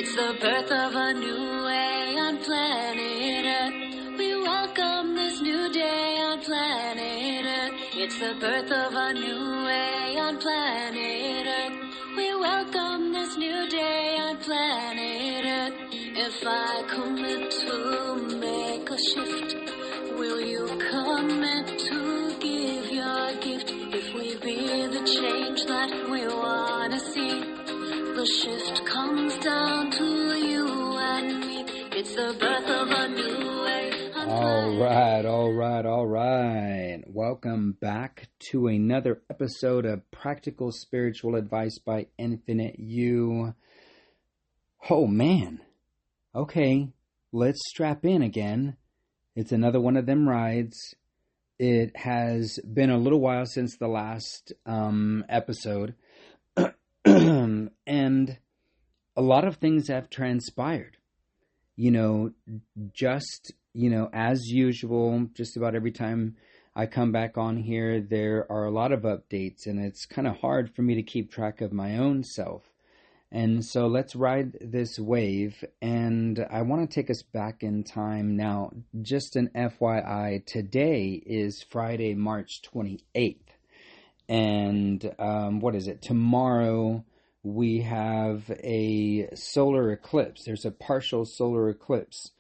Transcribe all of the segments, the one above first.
It's the birth of a new way on planet Earth. We welcome this new day on planet Earth. It's the birth of a new way on planet Earth. We welcome this new day on planet Earth. If I commit to make a shift, will you commit to give your gift? If we be the change that we want to see, the shift comes down to you and me. It's the birth of a new way. All right. Welcome back to another episode of Practical Spiritual Advice by Infinite You. Oh, man. Okay, let's strap in again. It's another one of them rides. It has been a little while since the last episode. And a lot of things have transpired. As usual, just about every time I come back on here, there are a lot of updates, and it's kind of hard for me to keep track of my own self. And so let's ride this wave, and I want to take us back in time now. Just an FYI, today is Friday, March 28th. And tomorrow we have a solar eclipse. There's a partial solar eclipse,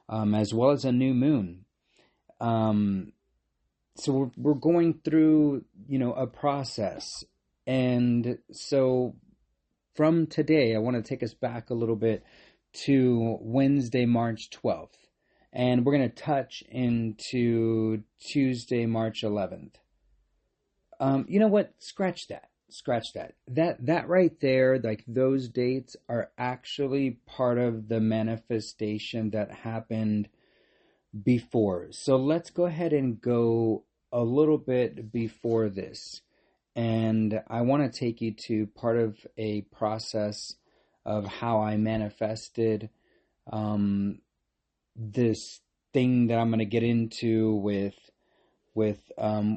as well as a new moon. So we're going through, a process. And so from today, I want to take us back a little bit to Wednesday, March 12th. And we're going to touch into Tuesday, March 11th. You know what? Scratch that. That right there, like those dates are actually part of the manifestation that happened before. So let's go ahead and go a little bit before this. And I want to take you to part of a process of how I manifested this thing that I'm going to get into with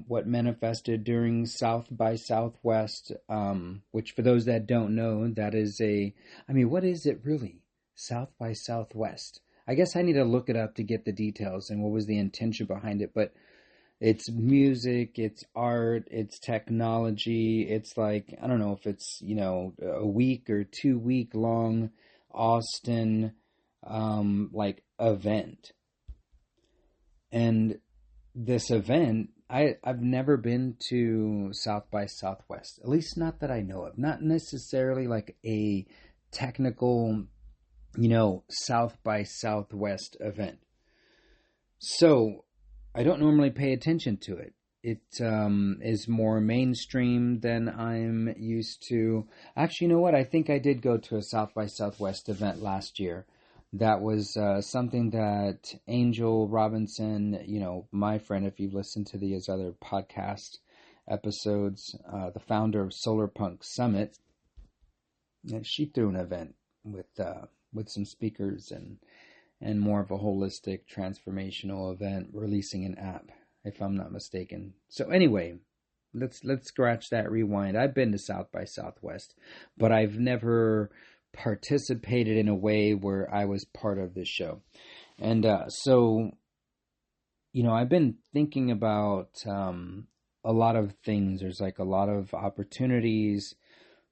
what manifested during South by Southwest, which for those that don't know, that is what is it really? South by Southwest. I guess I need to look it up to get the details and what was the intention behind it, but it's music, it's art, it's technology. It's like, I don't know if it's, a week or 2 week long Austin, event. And this event, I've never been to South by Southwest, at least not that I know of. Not necessarily like a technical, South by Southwest event. So I don't normally pay attention to it. It is more mainstream than I'm used to. Actually, you know what? I think I did go to a South by Southwest event last year. That was something that Angel Robinson, my friend, if you've listened to his other podcast episodes, the founder of Solar Punk Summit, she threw an event with some speakers and more of a holistic transformational event, releasing an app, if I'm not mistaken. So anyway, let's scratch that, rewind. I've been to South by Southwest, but I've never participated in a way where I was part of this show. And so I've been thinking about a lot of things. There's like a lot of opportunities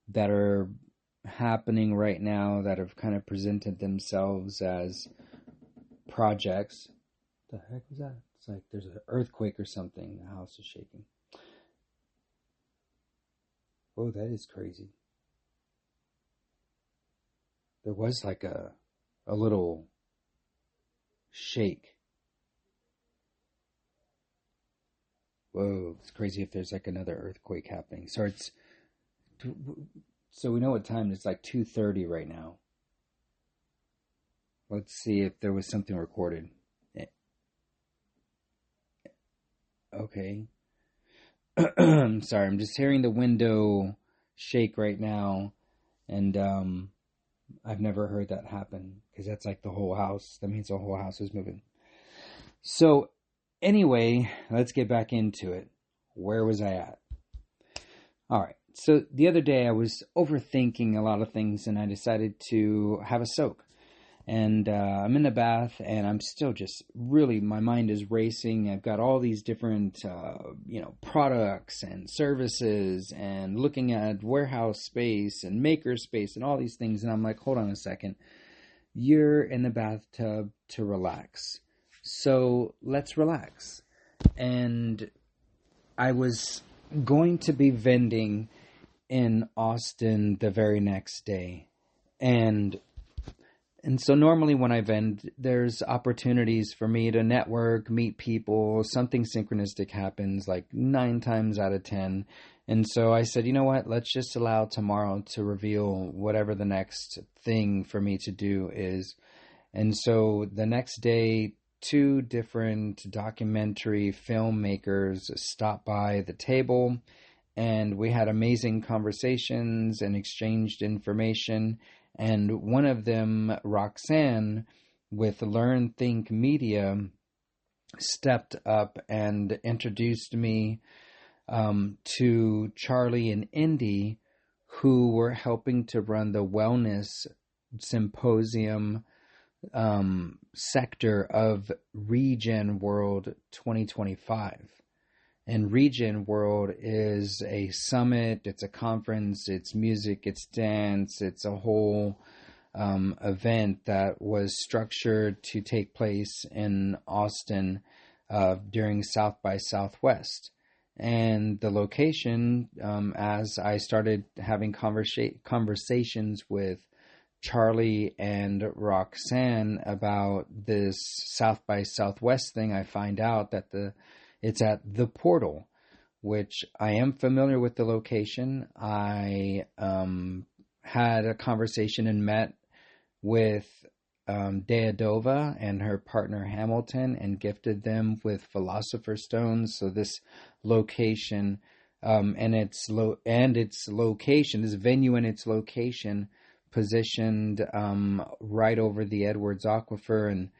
that are happening right now that have kind of presented themselves as projects. What the heck was that? It's like there's an earthquake or something. The house is shaking. Oh, that is crazy. There was like a little shake. Whoa, it's crazy if there's like another earthquake happening. So we know what time it's like 2:30 right now. Let's see if there was something recorded. Okay. Sorry, I'm just hearing the window shake right now, and I've never heard that happen, because that's like the whole house. That means the whole house is moving. So anyway, let's get back into it. Where was I at? All right. So the other day I was overthinking a lot of things, and I decided to have a soak. And I'm in the bath, and I'm still just really, my mind is racing. I've got all these different, products and services, and looking at warehouse space and maker space and all these things. And I'm like, hold on a second. You're in the bathtub to relax. So let's relax. And I was going to be vending in Austin the very next day. And so normally when I vend, there's opportunities for me to network, meet people, something synchronistic happens like 9 times out of 10. And so I said, you know what, let's just allow tomorrow to reveal whatever the next thing for me to do is. And so the next day, 2 different documentary filmmakers stopped by the table, and we had amazing conversations and exchanged information. And one of them, Roxanne, with Learn Think Media, stepped up and introduced me to Charlie and Indy, who were helping to run the wellness symposium sector of RegenWorld 2025. And RegenWorld is a summit, it's a conference, it's music, it's dance, it's a whole event that was structured to take place in Austin during South by Southwest. And the location, as I started having conversations with Charlie and Roxanne about this South by Southwest thing, I find out that it's at the Portal, which I am familiar with the location. I had a conversation and met with Deadova and her partner Hamilton and gifted them with Philosopher's Stones. So this location this venue and its location positioned right over the Edwards Aquifer. And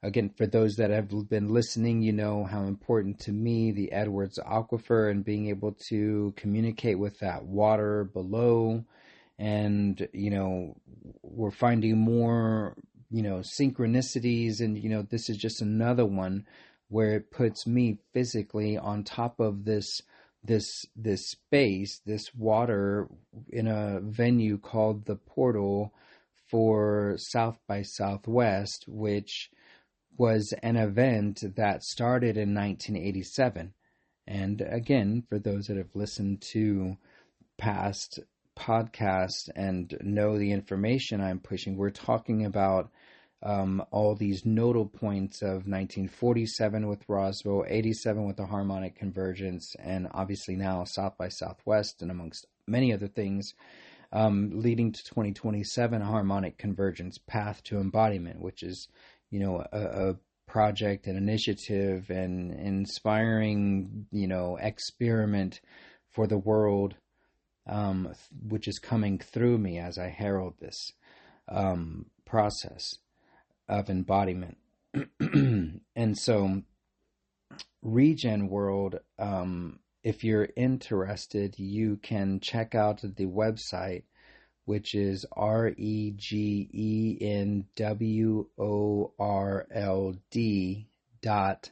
again, for those that have been listening, you know how important to me the Edwards Aquifer and being able to communicate with that water below. And, we're finding more, synchronicities. And, this is just another one where it puts me physically on top of this space, this water, in a venue called the Portal for South by Southwest, which was an event that started in 1987. And again, for those that have listened to past podcasts and know the information I'm pushing, we're talking about all these nodal points of 1947 with Roswell, 87 with the harmonic convergence, and obviously now South by Southwest, and amongst many other things, leading to 2027 harmonic convergence path to embodiment, which is a project, an initiative, and inspiring, experiment for the world, which is coming through me as I herald this process of embodiment. And so RegenWorld, if you're interested, you can check out the website, which is RegenWorld.net,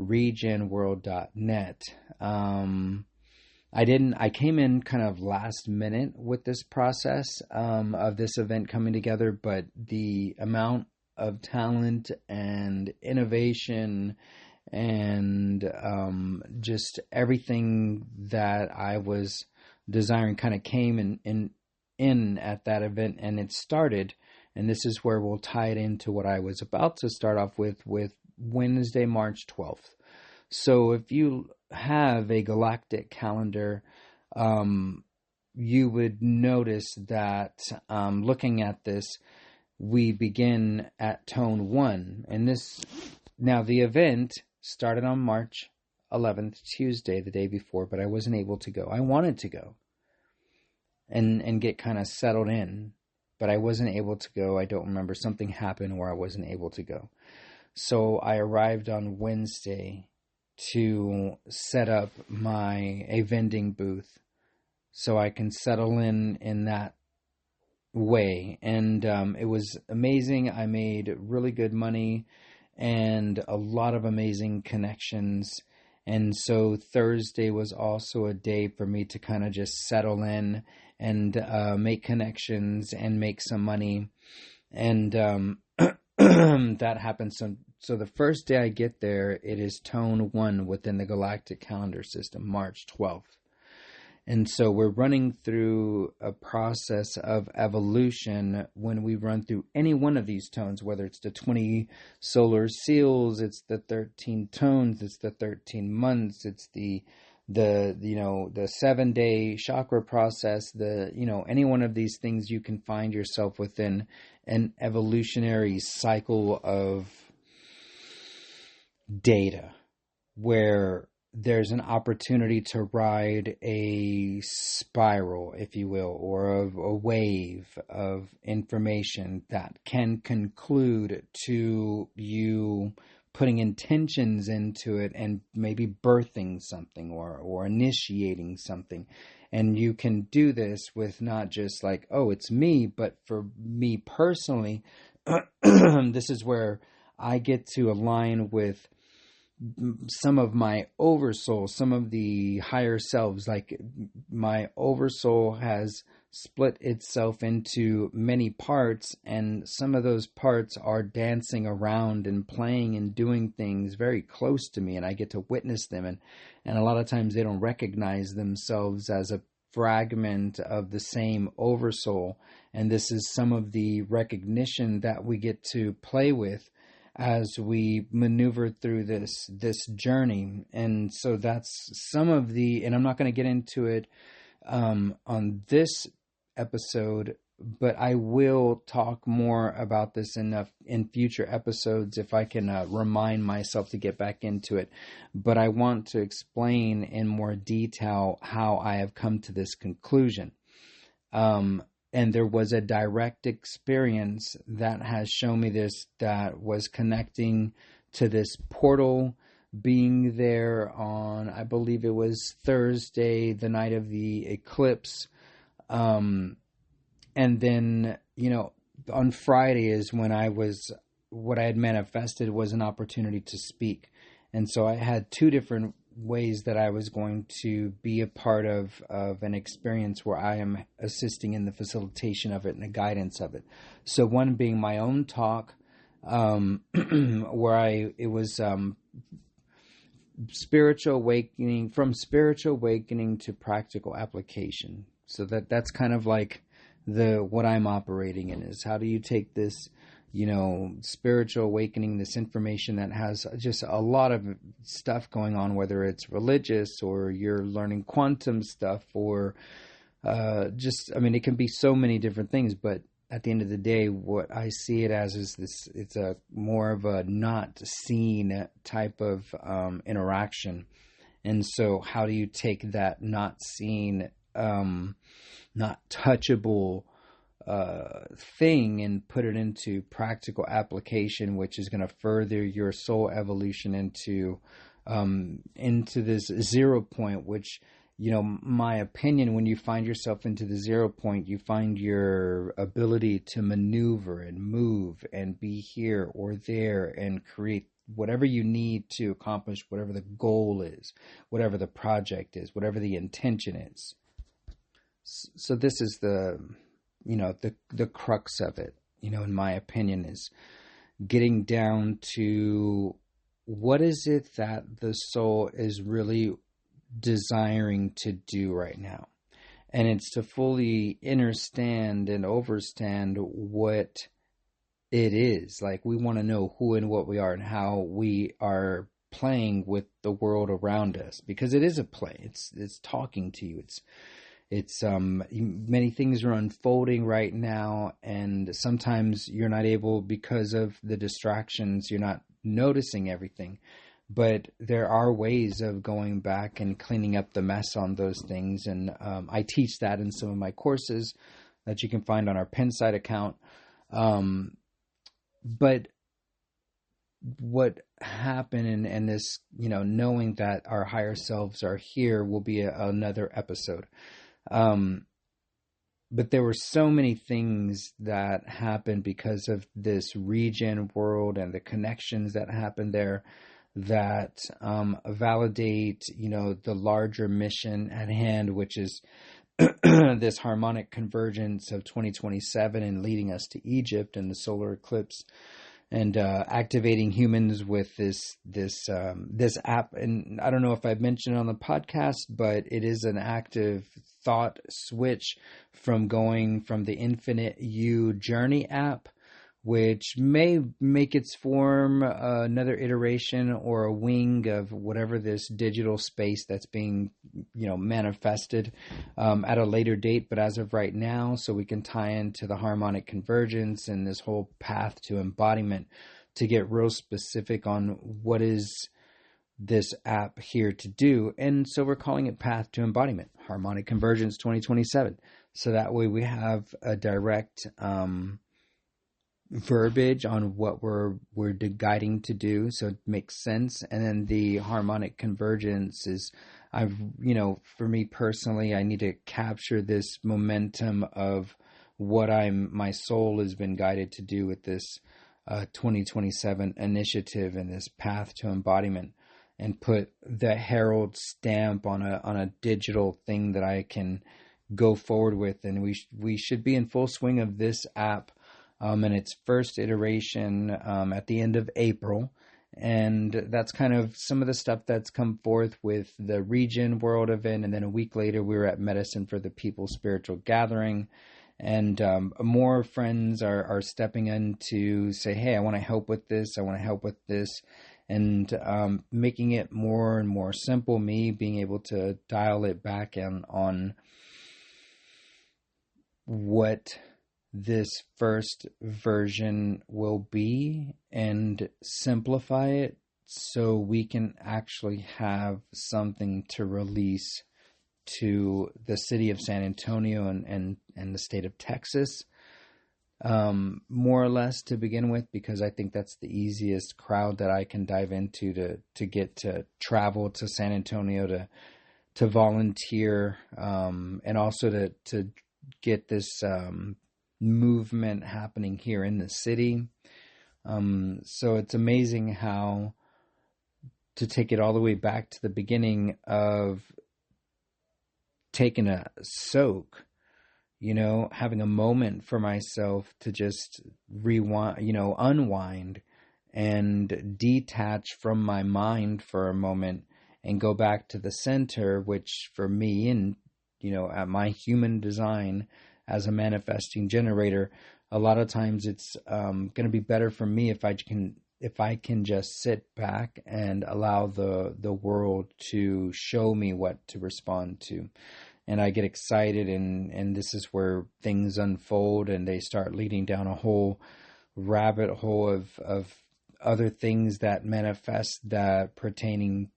RegenWorld.net. I came in kind of last minute with this process of this event coming together, but the amount of talent and innovation and just everything that I was desiring kind of came in at that event, and it started, and this is where we'll tie it into what I was about to start off with Wednesday, March 12th. So if you have a galactic calendar, you would notice that looking at this, we begin at tone 1. And the event started on March 11th, Tuesday, the day before, but I wasn't able to go. I wanted to go and get kind of settled in, but I wasn't able to go. I don't remember. Something happened where I wasn't able to go. So I arrived on Wednesday to set up a vending booth so I can settle in that way. And it was amazing. I made really good money and a lot of amazing connections. And so Thursday was also a day for me to kind of just settle in and make connections and make some money. And that happened. So the first day I get there, it is Tone 1 within the Galactic Calendar System, March 12th. And so we're running through a process of evolution when we run through any one of these tones, whether it's the 20 solar seals, it's the 13 tones, it's the 13 months, it's the 7-day chakra process, any one of these things. You can find yourself within an evolutionary cycle of data where there's an opportunity to ride a spiral, if you will, or a wave of information that can conclude to you putting intentions into it and maybe birthing something or initiating something. And you can do this with not just like, oh, it's me, but for me personally, this is where I get to align with some of my oversoul, some of the higher selves. Like my oversoul has split itself into many parts, and some of those parts are dancing around and playing and doing things very close to me, and I get to witness them. And a lot of times they don't recognize themselves as a fragment of the same oversoul. And this is some of the recognition that we get to play with as we maneuver through this journey. And so that's some of and I'm not going to get into it on this episode, but I will talk more about this in future episodes if I can remind myself to get back into it. But I want to explain in more detail how I have come to this conclusion. And there was a direct experience that has shown me this, that was connecting to this portal, being there on, I believe it was Thursday, the night of the eclipse. And then, on Friday is when what I had manifested was an opportunity to speak. And so I had two different ways that I was going to be a part of an experience where I am assisting in the facilitation of it and the guidance of it. So one being my own talk, where it was spiritual awakening, from spiritual awakening to practical application. So that's kind of like what I'm operating in, is how do you take this spiritual awakening, this information that has just a lot of stuff going on, whether it's religious or you're learning quantum stuff or it can be so many different things. But at the end of the day, what I see it as is this, it's a more of a not seen type of interaction. And so how do you take that not seen, not touchable thing and put it into practical application, which is going to further your soul evolution into this 0 point, which, my opinion, when you find yourself into the 0 point, you find your ability to maneuver and move and be here or there and create whatever you need to accomplish, whatever the goal is, whatever the project is, whatever the intention is. So this is the crux of it, in my opinion, is getting down to what is it that the soul is really desiring to do right now. And it's to fully understand and overstand what it is. Like, we want to know who and what we are and how we are playing with the world around us, because it is a play. It's talking to you. It's many things are unfolding right now, and sometimes you're not able, because of the distractions, you're not noticing everything. But there are ways of going back and cleaning up the mess on those things, and I teach that in some of my courses that you can find on our Pensight account. But what happened, and this, knowing that our higher selves are here will be another episode. But there were so many things that happened because of this regen world and the connections that happened there that validate, the larger mission at hand, which is this harmonic convergence of 2027 and leading us to Egypt and the solar eclipse, and activating humans with this app. And I don't know if I've mentioned it on the podcast, but it is an active thought switch from going from the Infinite You Journey app, which may make its form another iteration or a wing of whatever this digital space that's being, manifested at a later date. But as of right now, so we can tie into the harmonic convergence and this whole path to embodiment to get real specific on what is this app here to do. And so we're calling it Path to Embodiment, Harmonic Convergence 2027. So that way we have a direct verbiage on what we're guiding to do, so it makes sense. And then the harmonic convergence is, for me personally, I need to capture this momentum of what my soul has been guided to do with this 2027 initiative and this path to embodiment, and put the herald stamp on a digital thing that I can go forward with. And we should be in full swing of this app in its first iteration at the end of April. And that's kind of some of the stuff that's come forth with the RegenWorld event. And then a week later, we were at Medicine for the People Spiritual Gathering. And more friends are stepping in to say, hey, I want to help with this. I want to help with this. And making it more and more simple, me being able to dial it back on what this first version will be and simplify it so we can actually have something to release to the city of San Antonio and the state of Texas, more or less to begin with, because I think that's the easiest crowd that I can dive into to get to travel to San Antonio to volunteer, and also to get this movement happening here in the city. So it's amazing how, to take it all the way back to the beginning of taking a soak, having a moment for myself to just rewind, unwind and detach from my mind for a moment and go back to the center, which for me, and, at my human design as a manifesting generator, a lot of times it's going to be better for me if I can just sit back and allow the world to show me what to respond to. And I get excited, and this is where things unfold, and they start leading down a whole rabbit hole of other things that manifest that pertain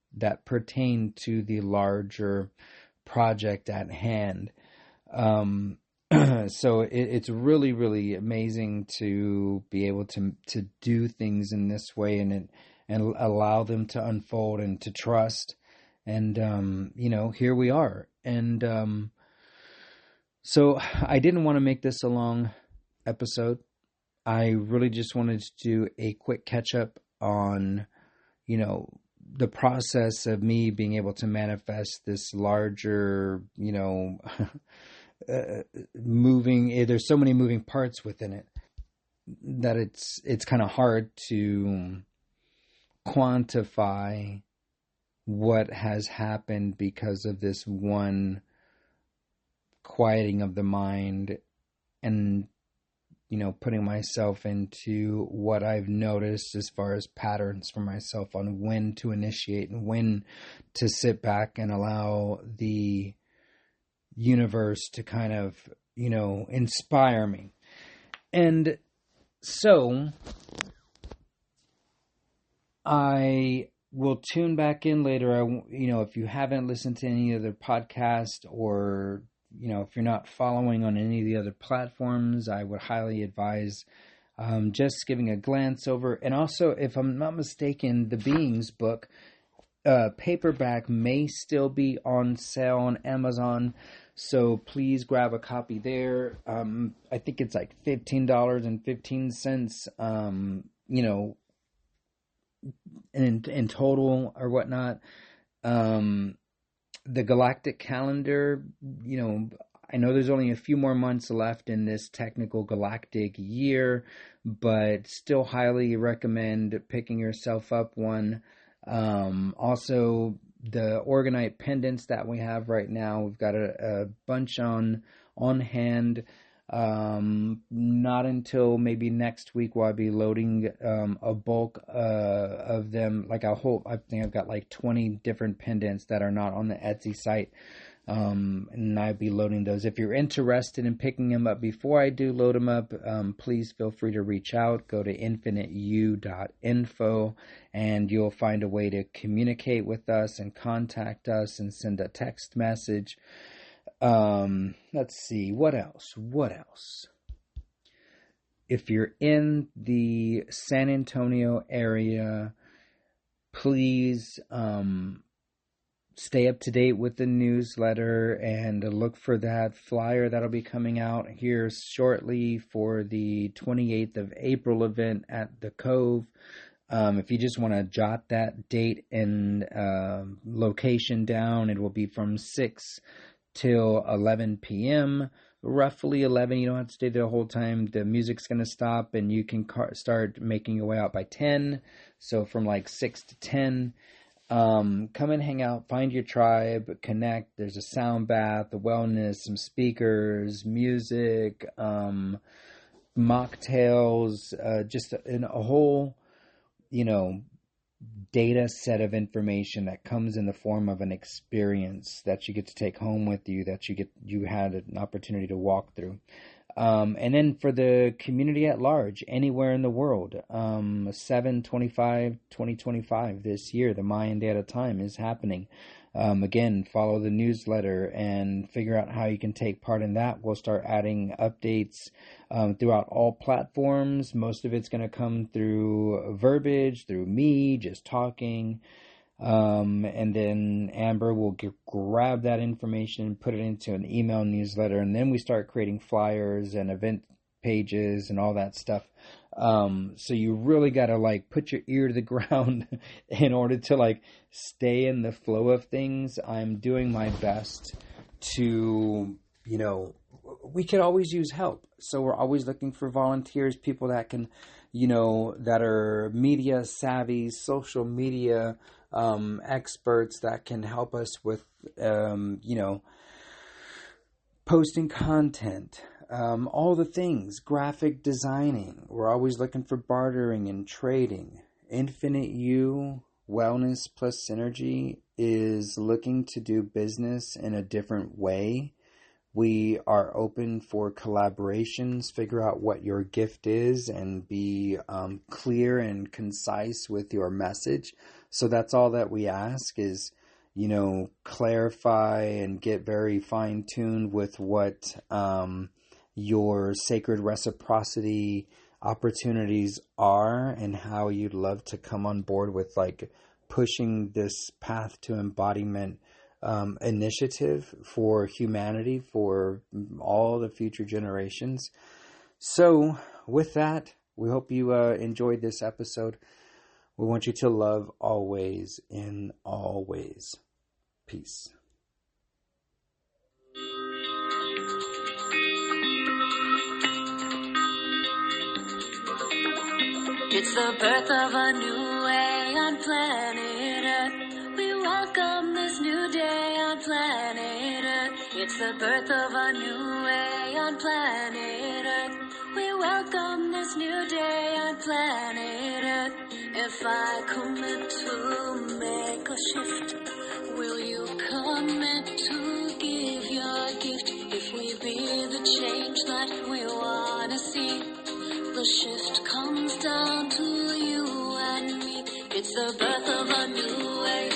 to the larger project at hand. So it's really, really amazing to be able to do things in this way and allow them to unfold and to trust. And, here we are. And so I didn't want to make this a long episode. I really just wanted to do a quick catch up on, the process of me being able to manifest this larger, moving. There's so many moving parts within it that it's kind of hard to quantify what has happened because of this one quieting of the mind and, putting myself into what I've noticed as far as patterns for myself on when to initiate and when to sit back and allow the universe to kind of, inspire me. And so I will tune back in later. If you haven't listened to any other podcast, or, if you're not following on any of the other platforms, I would highly advise just giving a glance over. And also, if I'm not mistaken, the Beings book, paperback may still be on sale on Amazon. So please grab a copy there. I think it's like $15.15, in total or whatnot. The galactic calendar, I know there's only a few more months left in this technical galactic year, but still highly recommend picking yourself up one. Also, the Organite pendants that we have right now, we've got a bunch on hand. Not until maybe next week will I be loading a bulk of them. I think I've got like 20 different pendants that are not on the Etsy site. And I'll be loading those. If you're interested in picking them up before I do load them up, please feel free to reach out. Go to infiniteu.info and you'll find a way to communicate with us and contact us and send a text message. Let's see, what else? If you're in the San Antonio area, please, stay up to date with the newsletter and look for that flyer that'll be coming out here shortly for the 28th of April event at the Cove. If you just want to jot that date and location down, it will be from 6 till 11 p.m. Roughly 11. You don't have to stay there the whole time. The music's going to stop and you can start making your way out by 10. So from like 6 to 10. Come and hang out, find your tribe, connect. There's a sound bath, a wellness, some speakers, music, mocktails, just in a whole, data set of information that comes in the form of an experience that you get to take home with you, that you had an opportunity to walk through. And then for the community at large, anywhere in the world, 7/25/2025 this year, the Mayan Data Time is happening. Again, follow the newsletter and figure out how you can take part in that. We'll start adding updates throughout all platforms. Most of it's going to come through verbiage, through me just talking. And then Amber will grab that information and put it into an email newsletter. And then we start creating flyers and event pages and all that stuff. So you really got to put your ear to the ground in order to stay in the flow of things. I'm doing my best to, we could always use help. So we're always looking for volunteers, people that can, that are media savvy, social media experts that can help us with, posting content, all the things, graphic designing. We're always looking for bartering and trading. Infinite You Wellness Plus Synergy is looking to do business in a different way. We are open for collaborations, figure out what your gift is, and be clear and concise with your message. So that's all that we ask is, clarify and get very fine-tuned with what your sacred reciprocity opportunities are and how you'd love to come on board with pushing this path to embodiment initiative for humanity, for all the future generations. So with that, we hope you enjoyed this episode. We want you to love always in all ways. Peace. It's the birth of a new way on planet Earth. We welcome this new day on planet Earth. It's the birth of a new way on planet Earth. We welcome this new day on planet Earth. If I commit to make a shift, will you commit to give your gift? If we be the change that we wanna see, the shift comes down to you and me. It's the birth of a new way.